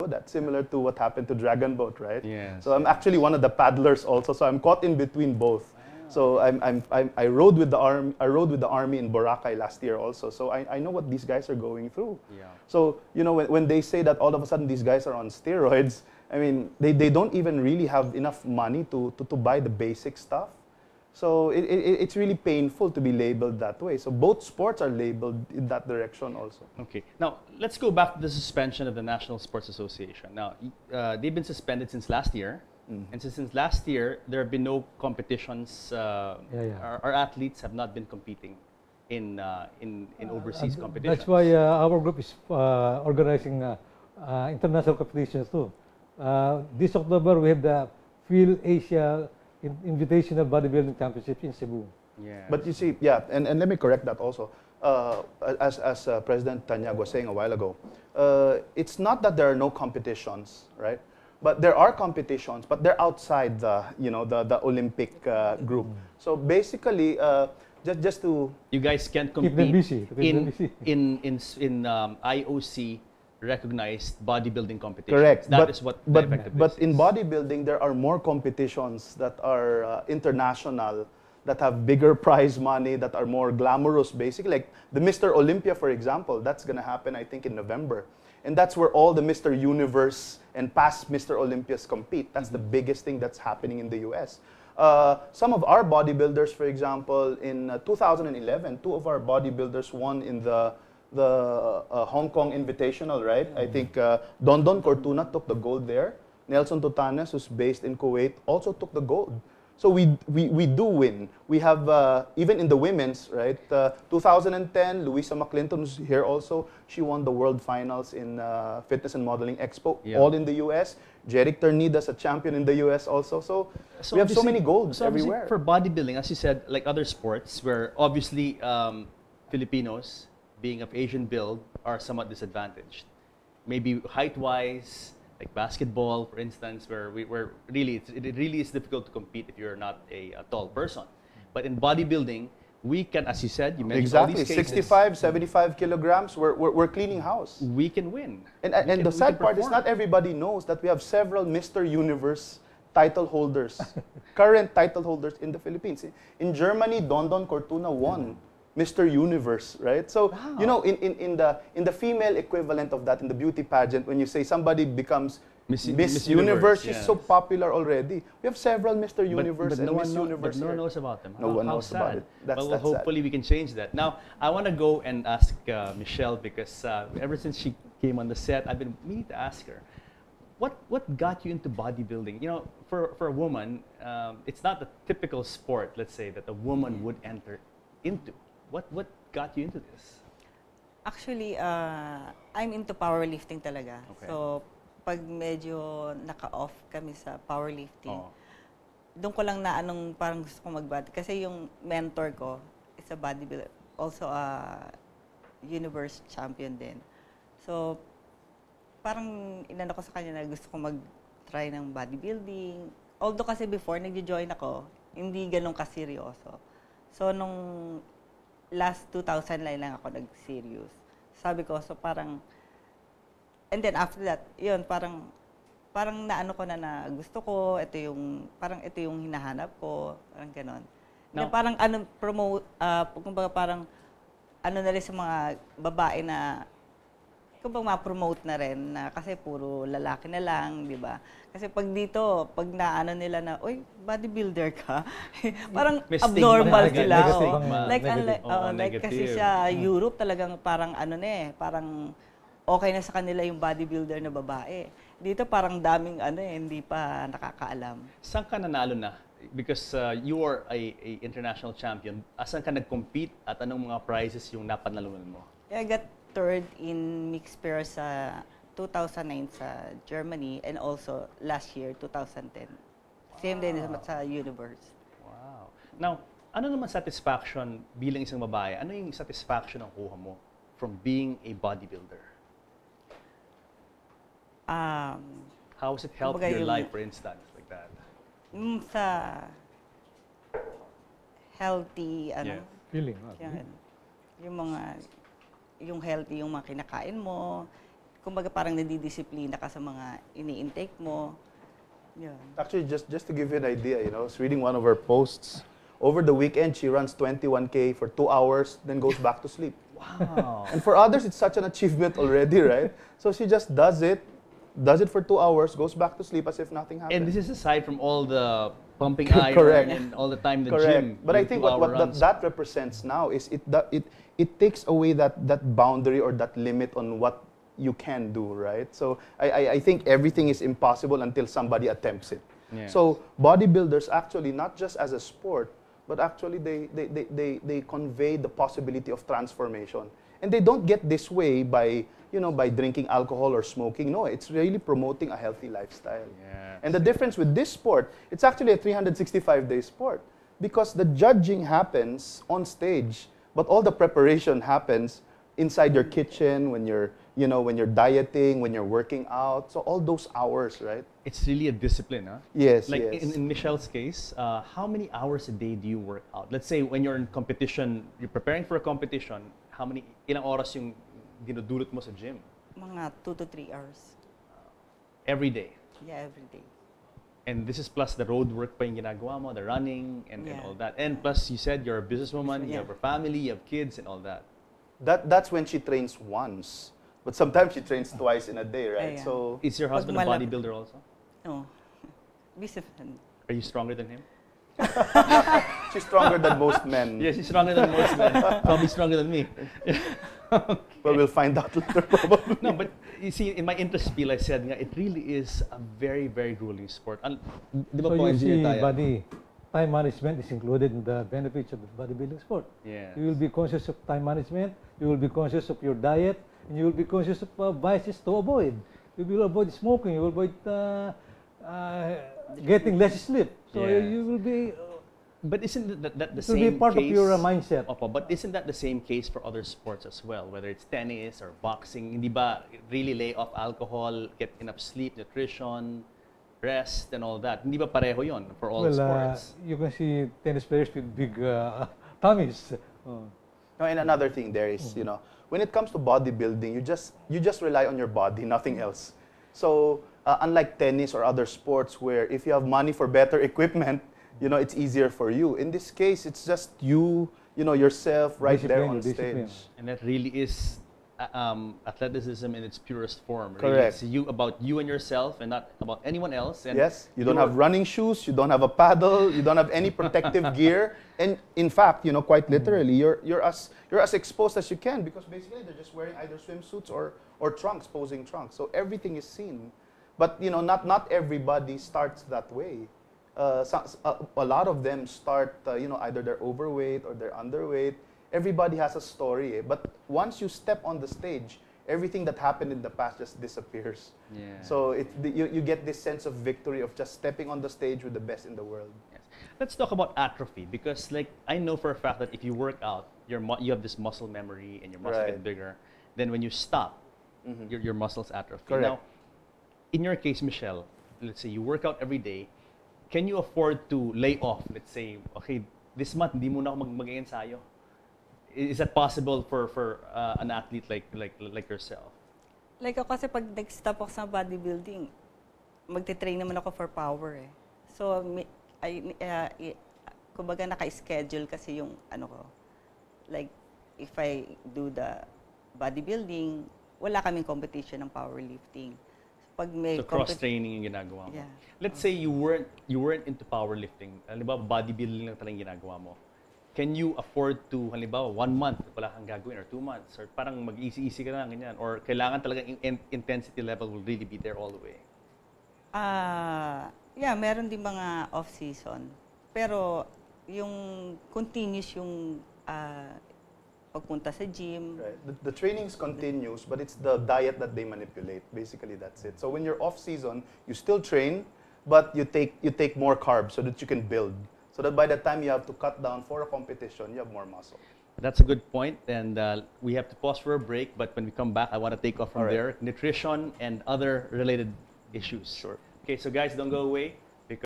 that, similar to what happened to Dragon Boat, right? Yes. So I'm actually one of the paddlers also, so I'm caught in between both. So I rode with the army. I rode with the army in Boracay last year also. So I know what these guys are going through. Yeah. So you know when they say that all of a sudden these guys are on steroids, I mean they don't even really have enough money to buy the basic stuff. So it's really painful to be labeled that way. So both sports are labeled in that direction also. Okay. Now let's go back to the suspension of the National Sports Association. Now they've been suspended since last year. And since last year, there have been no competitions. Our athletes have not been competing in overseas competitions. That's why our group is organizing international competitions too. This October, we have the Phil Asia Invitational Bodybuilding Championship in Cebu. Yeah. But you see, yeah, and let me correct that also. As President Tanyag was saying a while ago, it's not that there are no competitions, right? But there are competitions, but they're outside the the Olympic group. So basically, just to you guys can't compete in IOC recognized bodybuilding competitions. Correct. That is what the effective but is. in bodybuilding, there are more competitions that are international, that have bigger prize money, that are more glamorous, basically. Like the Mr. Olympia, for example, that's going to happen, I think, in November. And that's where all the Mr. Universe and past Mr. Olympias compete. That's the biggest thing that's happening in the US. Some of our bodybuilders, for example, in 2011, two of our bodybuilders won in the Hong Kong Invitational, right? I think Don Cortuna took the gold there. Nelson Totanes, who's based in Kuwait, also took the gold. So we do win. We have, even in the women's, right? 2010, Louisa McClinton was here also. She won the World Finals in Fitness and Modeling Expo, all in the US. Jeric Ternidas, a champion in the US also. So we have so many golds everywhere. For bodybuilding, as you said, like other sports, where obviously Filipinos, being of Asian build, are somewhat disadvantaged. Maybe height-wise, like basketball, for instance, where it really is difficult to compete if you're not a tall person. But in bodybuilding, we can, as you said, you mentioned all these cases, 65, 75 kilograms, we're cleaning house. We can win. And the sad part is not everybody knows that we have several Mr. Universe title holders, current title holders in the Philippines. In Germany, Don Cortuna won Mr. Universe, right? So, you know, in the female equivalent of that, in the beauty pageant, when you say somebody becomes Miss Universe, she's so popular already. We have several Mr. Universe and Miss Universe. But no one knows about them. No one knows about it. Well, hopefully we can change that. Now, I want to go and ask Michelle, because ever since she came on the set, I've been meaning to ask her, what got you into bodybuilding? You know, for a woman, it's not the typical sport, let's say, that a woman would enter into. What got you into this? Actually, I'm into powerlifting talaga. Okay. So, pag medyo naka-off kami sa powerlifting, doon ko lang na parang gusto ko mag-body. Kasi yung mentor ko is a bodybuilder, also a universe champion din. So, parang inano ko sa kanya na gusto ko mag-try ng bodybuilding. Although kasi before, nag-join ako, hindi ganun kaseryoso. So, nung last 2000 lang ako nag-serious. Sabi ko, so parang, and then after that, yun, parang naano ko na gusto ko, ito yung hinahanap ko, parang ganon. No. Parang promote, kumbaga parang, na rin sa mga babae na, kumbaga ma-promote na rin, na kasi puro lalaki na lang, di ba? Kasi pag dito, pag naano nila na, uy, bodybuilder ka, parang abnormal sila. Like kasi sa Europe talagang parang parang okay na sa kanila yung bodybuilder na babae. Dito parang daming hindi pa nakakaalam. Saan ka nanalo na? Because you are a international champion. Saan ka nag-compete at anong mga prizes yung napanalunan mo? I got third in mixed pair sa 2009 sa Germany, and also last year, 2010. Same din sa Universe. Wow. Now, ano naman satisfaction bilang isang babae? Ano yung satisfaction ang kuha mo from being a bodybuilder? How has it helped your life, for instance, like that? Sa healthy, feeling. Yung healthy yung mga kinakain mo, kumbaga parang nadidisiplina ka sa mga ini-intake mo. Yun. Actually, just to give you an idea, I was reading one of her posts. Over the weekend, she runs 21K for 2 hours, then goes back to sleep. Wow. And for others, it's such an achievement already, right? So she just does it for 2 hours, goes back to sleep as if nothing happened. And this is aside from all the pumping Correct. iron and all the time in the gym. But I think what that represents now is it takes away that boundary or that limit on what you can do, right? So I think everything is impossible until somebody attempts it. Yeah. So bodybuilders actually, not just as a sport, but actually they convey the possibility of transformation. And they don't get this way by drinking alcohol or smoking. No, it's really promoting a healthy lifestyle. Yes. And the difference with this sport, it's actually a 365-day sport because the judging happens on stage, but all the preparation happens inside your kitchen when you're dieting, when you're working out. So all those hours, right? It's really a discipline, huh? Yes, Like yes. in Michelle's case, how many hours a day do you work out? Let's say when you're in competition, you're preparing for a competition, ilang oras yung dinudulot mo sa gym? Mga 2 to 3 hours. Every day. Yeah, every day. And this is plus the road work pa yung ginagawa mo, the running and Yeah. all that. And plus you said you're a businesswoman, you Yeah. have a family, you have kids and all that. That's when she trains once. But sometimes she trains twice in a day, right? Yeah. So Is your husband a malap- bodybuilder also? No. Businessman. Are you stronger than him? she's stronger than most men. Yes, he's stronger than most men. Probably stronger than me. Well, we'll find out later probably. No, but you see, in my interest spiel, I said nga, it really is a very, very grueling sport. Di ba So po, you engineer see, tayo? buddy, time management is included in the benefits of the bodybuilding sport. Yes. You will be conscious of time management, you will be conscious of your diet, and you will be conscious of vices to avoid. You will avoid smoking, you will avoid getting less sleep. So Yes. you will be, But isn't that the it will same be part case? of your mindset. Opo, but isn't that the same case for other sports as well? Whether it's tennis or boxing, hindi ba really lay off alcohol, get enough sleep, nutrition, rest, and all that? Hindi ba pareho yon for all sports? You can see tennis players with big tummies. No, and another thing there is, when it comes to bodybuilding, you just rely on your body, nothing else. So unlike tennis or other sports where if you have money for better equipment, it's easier for you. In this case, it's just yourself right there on Discipline. stage. And that really is athleticism in its purest form. Really. Correct. It's about you and yourself and not about anyone else. And Yes, you don't have running shoes, you don't have a paddle, you don't have any protective gear, and in fact, quite literally, you're as exposed as you can because basically they're just wearing either swimsuits or trunks, posing trunks. So everything is seen, but not everybody starts that way. A lot of them start, either they're overweight or they're underweight. Everybody has a story, but once you step on the stage, everything that happened in the past just disappears. Yeah. So you get this sense of victory of just stepping on the stage with the best in the world. Yes. Let's talk about atrophy because, I know for a fact that if you work out, you have this muscle memory and your muscle Right. gets bigger. Then when you stop, your muscles atrophy. Correct. Now, in your case, Michelle, let's say you work out every day. Can you afford to lay off? Let's say, okay, this month hindi muna ako mag-ensayo. Is that possible for an athlete like yourself? Like ako kasi pag nag-stop ako sa bodybuilding, magte-train naman ako for power eh. So, kumbaga naka-schedule kasi yung ko. Like, if I do the bodybuilding, wala kaming competition ng powerlifting. Pag may So cross-training yung ginagawa mo. Yeah. Let's say you weren't into powerlifting. Halimbawa, bodybuilding lang talagang ginagawa mo. Can you afford to, halimbawa, 1 month, wala kang gagawin, or 2 months, or parang mag-easy-easy ka lang, ganyan, or kailangan talagang intensity level will really be there all the way? Yeah, meron din mga off-season. Pero yung continuous yung pagpunta sa gym. Right. The trainings continues, but it's the diet that they manipulate. Basically, that's it. So when you're off season, you still train, but you take more carbs so that you can build. So that by the time you have to cut down for a competition, you have more muscle. That's a good point, and we have to pause for a break. But when we come back, I want to take off from All right. there, nutrition and other related issues. Sure. Okay, so guys, don't go away.